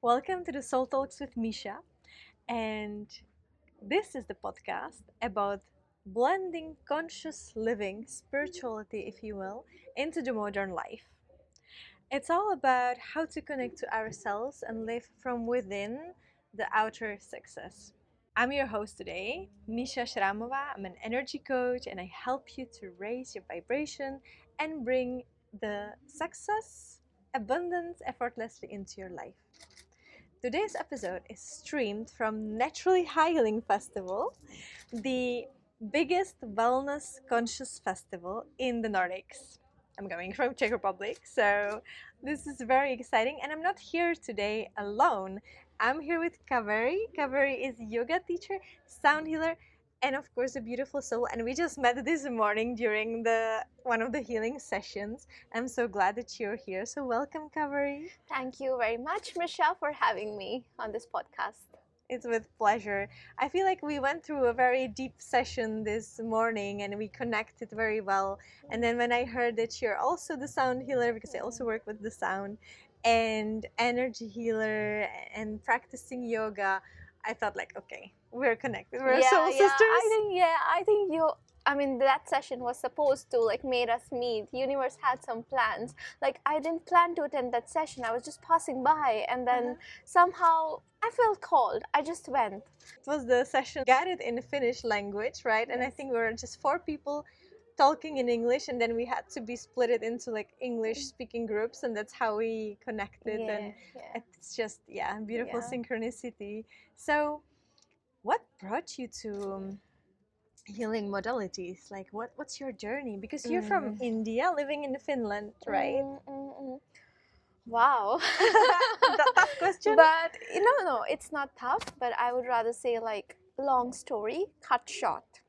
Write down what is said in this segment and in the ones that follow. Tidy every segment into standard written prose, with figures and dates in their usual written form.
Welcome to the Soul Talks with Misha, and this is the podcast about blending conscious living, spirituality, if you will, into the modern life. It's all about how to connect to ourselves and live from within the outer success. I'm your host today, Misha Shramova. I'm an energy coach and I help you to raise your vibration and bring the success, abundance effortlessly into your life. Today's episode is streamed from Naturally Healing Festival, the biggest wellness conscious festival in the Nordics. I'm coming from Czech Republic, so this is very exciting. And I'm not here today alone. I'm here with Kaveri. Kaveri is yoga teacher, sound healer, and of course a beautiful soul. And we just met this morning during the one of the healing sessions. I'm so glad that you're here. So welcome, Kaveri. Thank you very much, Misha, for having me on this podcast. It's with pleasure. I feel like we went through a very deep session this morning and we connected very well. And then when I heard that you're also the sound healer, because I also work with the sound, and energy healer and practicing yoga, I thought like, okay, we're connected. We're soul sisters. I think that session was supposed to made us meet. Universe had some plans. Like I didn't plan to attend that session. I was just passing by, and then somehow I felt called. I just went. It was the session guided in Finnish language, right? And I think we were just 4 people talking in English, and then we had to be split it into English speaking groups, and that's how we connected. And it's just beautiful synchronicity. So what brought you to healing modalities? Like what's your journey? Because you're from India living in Finland, right? Wow. Tough question. But no, it's not tough, but I would rather say long story cut short.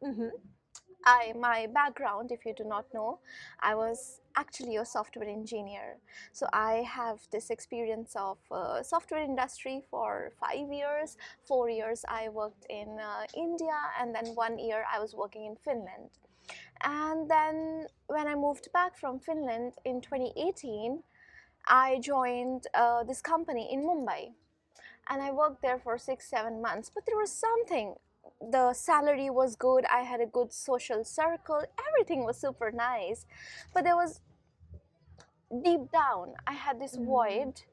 My background, if you do not know, I was actually a software engineer. So I have this experience of software industry for 5 years. 4 years I worked in India, and then 1 year I was working in Finland. And then when I moved back from Finland in 2018, I joined this company in Mumbai. And I worked there for 6-7 months. But there was something. The salary was good, I had a good social circle, everything was super nice, but there was deep down I had this void.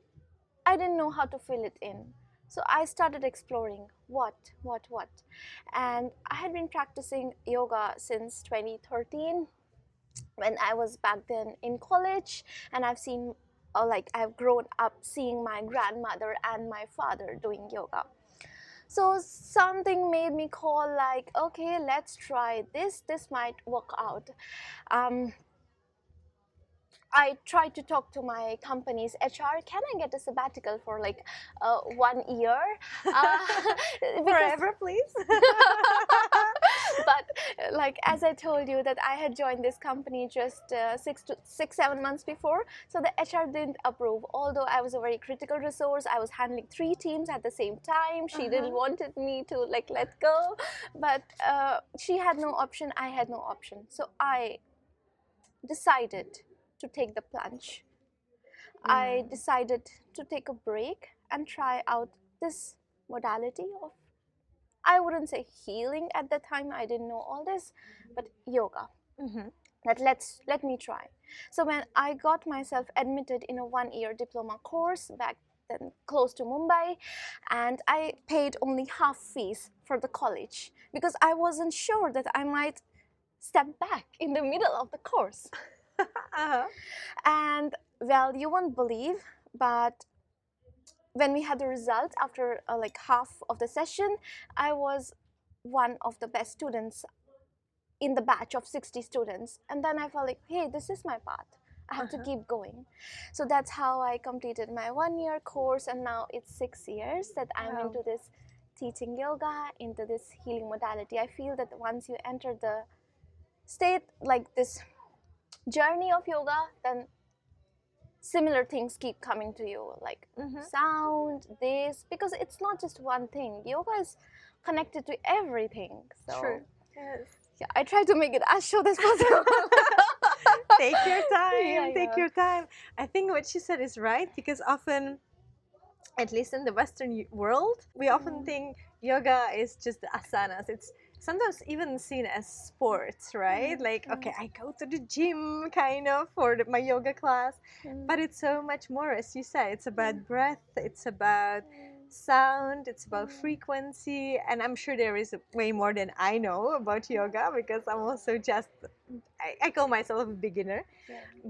I didn't know how to fill it in, so I started exploring what, and I had been practicing yoga since 2013 when I was back then in college, and I've seen I've grown up seeing my grandmother and my father doing yoga. So something made me call okay, let's try this. This might work out. I tried to talk to my company's HR. Can I get a sabbatical for 1 year? Forever, please. But as I told you that I had joined this company just 6-7 months before, so the HR didn't approve. Although I was a very critical resource, I was handling 3 teams at the same time. She didn't wanted me to let go, but she had no option. I had no option. So I decided to take the plunge. I decided to take a break and try out this modality of, I wouldn't say healing at the time, I didn't know all this, but yoga. That let me try. So when I got myself admitted in a 1-year diploma course back then close to Mumbai, and I paid only half fees for the college because I wasn't sure that I might step back in the middle of the course. And well, you won't believe, but when we had the results after half of the session, I was one of the best students in the batch of 60 students. And then I felt hey, this is my path. I have to keep going. So that's how I completed my 1-year course, and now it's 6 years that I'm into this teaching yoga, into this healing modality. I feel that once you enter the state this journey of yoga, then similar things keep coming to you, sound, this, because it's not just one thing. Yoga is connected to everything. So True. Yes. Yeah, I try to make it as short as possible. Take your time. Take your time. I think what she said is right, because often at least in the Western world, we often think yoga is just the asanas. It's sometimes even seen as sports, right? Like, okay, I go to the gym kind of for my yoga class, but it's so much more, as you say. It's about breath, it's about sound, it's about frequency, and I'm sure there is way more than I know about yoga because I'm also just, I call myself a beginner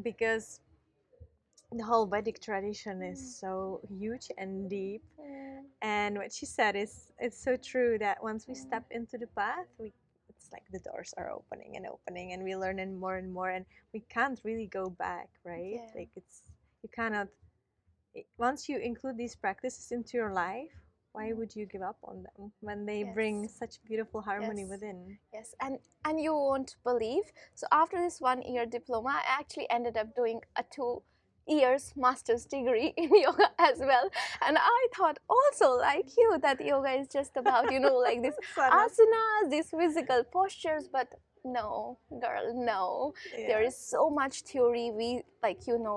because the whole Vedic tradition is so huge and deep. And what she said is, it's so true that once we step into the path, it's like the doors are opening, and we learn and more, and we can't really go back, right? Like you cannot. Once you include these practices into your life, why would you give up on them when they bring such beautiful harmony within? Yes, and you won't believe. So after this 1 year diploma, I actually ended up doing a 2 years master's degree in yoga as well. And I thought also like you that yoga is just about, like this asanas, these physical postures, but no, girl, no. There is so much theory. We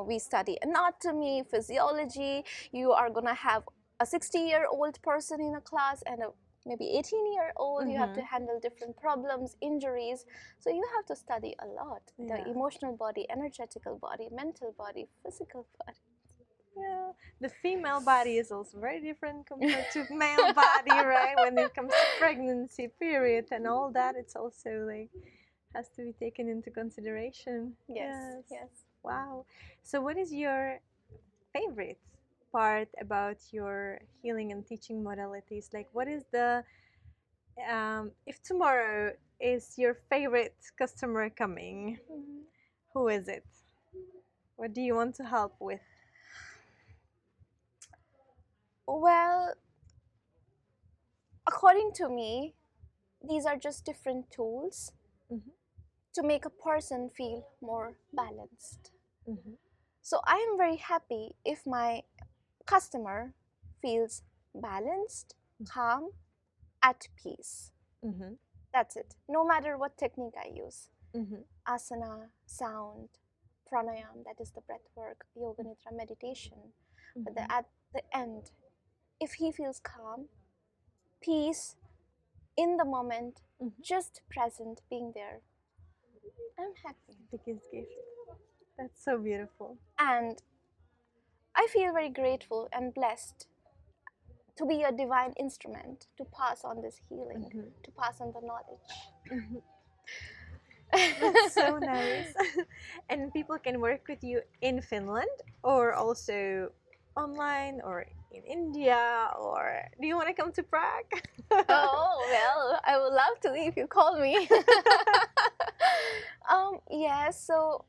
we study anatomy, physiology. You are gonna have a 60-year-old person in a class and a maybe 18-year-old. You have to handle different problems, injuries, so you have to study a lot. The emotional body, energetical body, mental body, physical body. Yeah, the female body is also very different compared to male body, right? When it comes to pregnancy, period, and all that, it's also like has to be taken into consideration. Yes. Wow. So what is your favorite part about your healing and teaching modalities? Like, what is the if tomorrow is your favorite customer coming, who is it? What do you want to help with? Well, according to me, these are just different tools to make a person feel more balanced. So I am very happy if my customer feels balanced, calm, at peace. That's it. No matter what technique I use, asana, sound, pranayam, that is the breath work, yoga nidra, meditation. But at the end, if he feels calm, peace, in the moment, just present, being there, I'm happy. Biggest gift. That's so beautiful. And I feel very grateful and blessed to be a divine instrument to pass on this healing, to pass on the knowledge. That's so nice. And people can work with you in Finland or also online or in India, or do you want to come to Prague? Oh, well, I would love to if you call me. Yes, so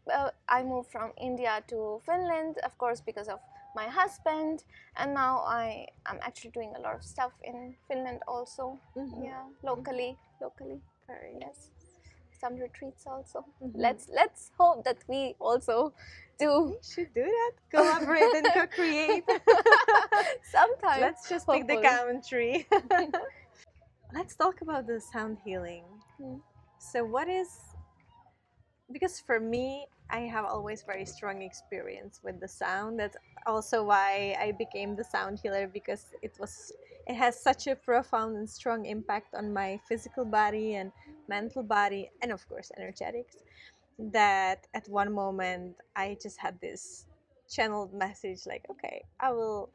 I moved from India to Finland, of course, because of my husband, and now I'm actually doing a lot of stuff in Finland also. Yeah, locally. Very yes. Some retreats also. Let's hope that we also do. We should do that. Collaborate and co-create. Sometimes. Let's just pick the country. Let's talk about the sound healing. So what is, because for me, I have always very strong experience with the sound. That's also why I became the sound healer, because it has such a profound and strong impact on my physical body and mental body, and of course energetics, that at one moment I just had this channeled message like, okay, I will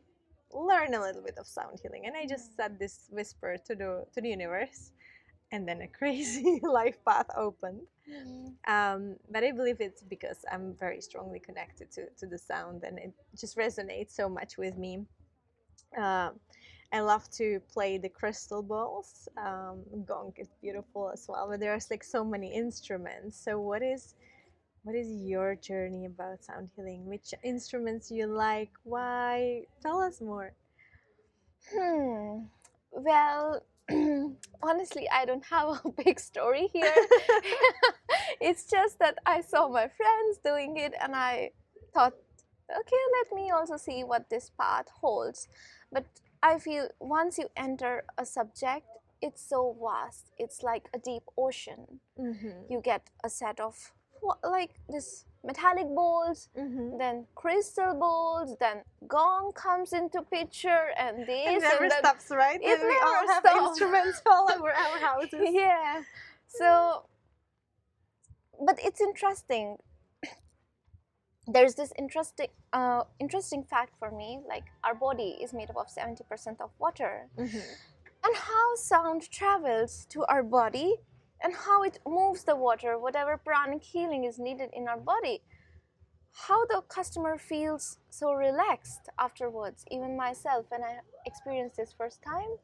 learn a little bit of sound healing, and I just said this whisper to the universe, and then a crazy life path opened. But I believe it's because I'm very strongly connected to the sound, and it just resonates so much with me. I love to play the crystal balls. Gong is beautiful as well, but there's like so many instruments. So what is your journey about sound healing? Which instruments you like? Why? Tell us more. Well, honestly, I don't have a big story here. It's just that I saw my friends doing it and I thought, okay, let me also see what this path holds. But I feel once you enter a subject, it's so vast. It's like a deep ocean. You get a set of like this metallic bowls, then crystal bowls, then gong comes into picture, and It this, never and then stops, right? it We all never have stops. instruments all over our houses. Yeah. So, but it's interesting. There's this interesting fact for me. Like, our body is made up of 70% of water, and how sound travels to our body, and how it moves the water, whatever pranic healing is needed in our body, how the customer feels so relaxed afterwards. Even myself, when I experienced this first time,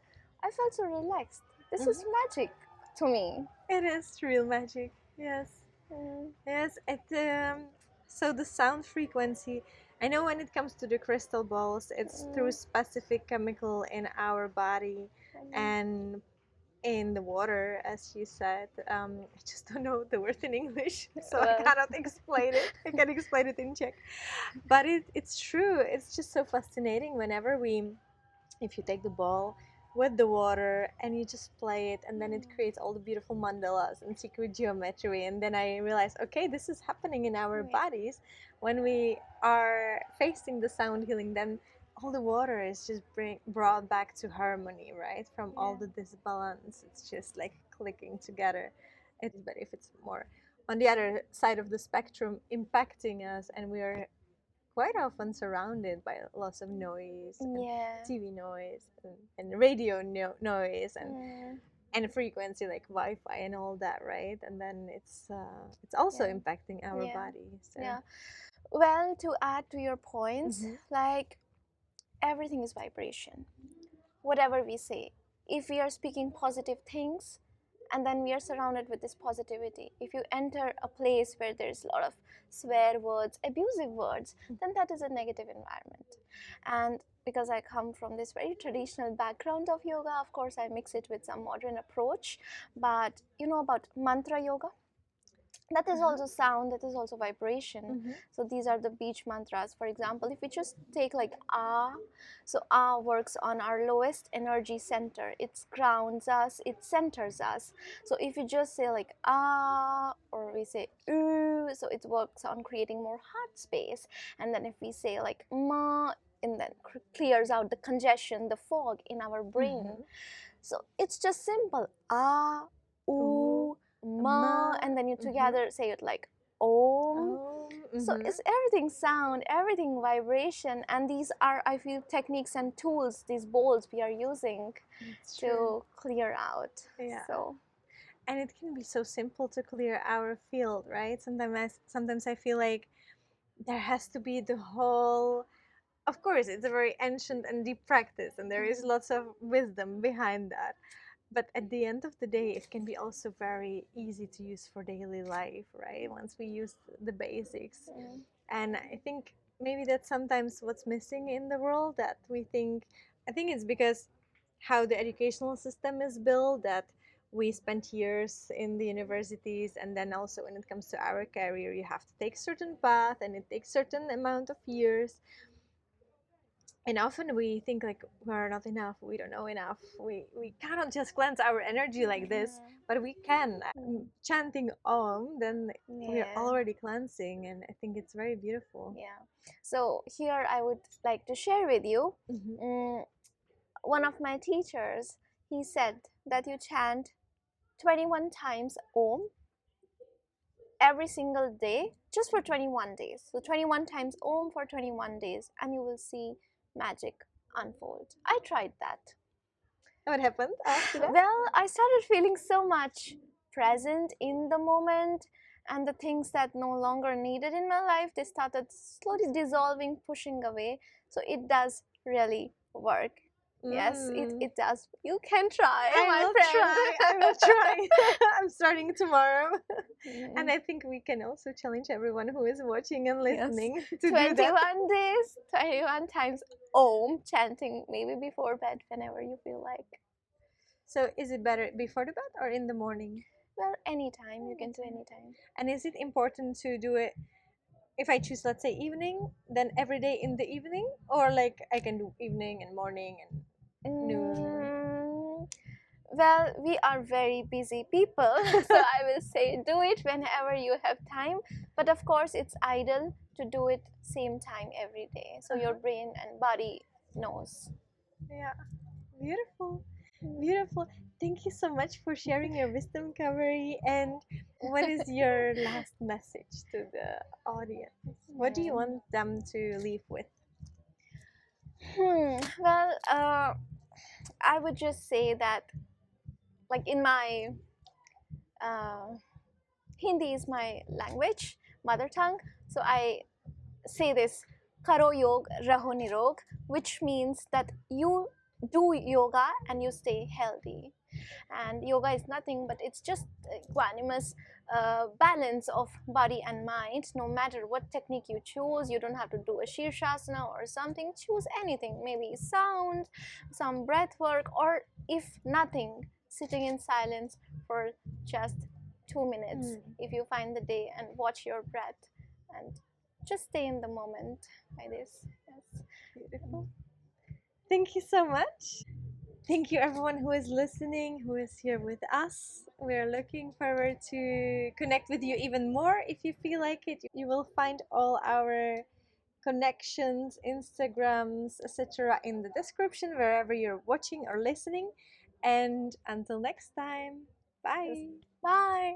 I felt so relaxed. This is magic to me. It is real magic. Yes. Yes. So the sound frequency. I know when it comes to the crystal balls, it's through specific chemical in our body and in the water, as you said. I just don't know the word in English, so I cannot explain it. I can explain it in Czech. But it's true. It's just so fascinating whenever if you take the ball with the water and you just play it, and then it creates all the beautiful mandalas and secret geometry. And then I realized, okay, this is happening in our bodies when we are facing the sound healing. Then all the water is just brought back to harmony, right? From all the disbalance, it's just like clicking together. It's better if it's more on the other side of the spectrum impacting us, and we are quite often surrounded by lots of noise, and TV noise, and radio noise, and frequency like Wi-Fi and all that, right? And then it's also impacting our body. So. Yeah. Well, to add to your points, like, everything is vibration. Whatever we say, if we are speaking positive things, and then we are surrounded with this positivity, if you enter a place where there's a lot of swear words, abusive words, then that is a negative environment. And because I come from this very traditional background of yoga, of course I mix it with some modern approach. But you know about mantra yoga? That is also sound, that is also vibration. So these are the beach mantras. For example, if we just take like ah, so ah works on our lowest energy center. It grounds us, it centers us. So if you just say like ah, or we say oo, so it works on creating more heart space. And then if we say like ma, and then clears out the congestion, the fog in our brain. So it's just simple ah, oo, ma, and then you together say it like om. So it's everything sound, everything vibration, and these are, I feel, techniques and tools, these bowls we are using to clear out. So, and it can be so simple to clear our field, right? Sometimes I feel like there has to be the whole. Of course, it's a very ancient and deep practice, and there is lots of wisdom behind that. But at the end of the day, it can be also very easy to use for daily life, right? Once we use the basics. And I think maybe that's sometimes what's missing in the world, that I think it's because how the educational system is built, that we spent years in the universities, and then also when it comes to our career, you have to take certain path and it takes certain amount of years. And often we think like we're not enough, we don't know enough, we cannot just cleanse our energy like this, but we can. Chanting om, then we're already cleansing, and I think it's very beautiful. So here I would like to share with you, one of my teachers, he said that you chant 21 times om every single day, just for 21 days. So 21 times om for 21 days, and you will see magic unfold. I tried that. What happened after that? Well, I started feeling so much present in the moment, and the things that no longer needed in my life, they started slowly dissolving, pushing away. So it does really work. Yes, it does. You can try, my friend. I will try. I'm starting tomorrow. And I think we can also challenge everyone who is watching and listening to 21 do that. days, 21 times om, chanting maybe before bed, whenever you feel like. So is it better before the bed or in the morning? Well, anytime. You can do anytime. And is it important to do it, if I choose, let's say, evening, then every day in the evening? Or like I can do evening and morning and noon? Well, we are very busy people, so I will say do it whenever you have time. But of course, it's ideal to do it same time every day, so your brain and body knows. Yeah, beautiful. Beautiful. Thank you so much for sharing your wisdom, Kaveri. And what is your last message to the audience? What do you Hmm. want them to leave with? Well, I would just say that, like in my uh, Hindi is my language, mother tongue. So I say this, karo yog raho nirog, which means that you do yoga and you stay healthy. And yoga is nothing but it's just equanimous balance of body and mind. No matter what technique you choose, you don't have to do a shirshasana or something. Choose anything, maybe sound, some breath work, or if nothing, sitting in silence for just 2 minutes if you find the day, and watch your breath and just stay in the moment by this. Yes. Beautiful. Thank you so much. Thank you, everyone who is listening, who is here with us. We're looking forward to connect with you even more. If you feel like it, you will find all our connections, Instagrams, etc. in the description wherever you're watching or listening. And until next time, Yes. bye. Bye.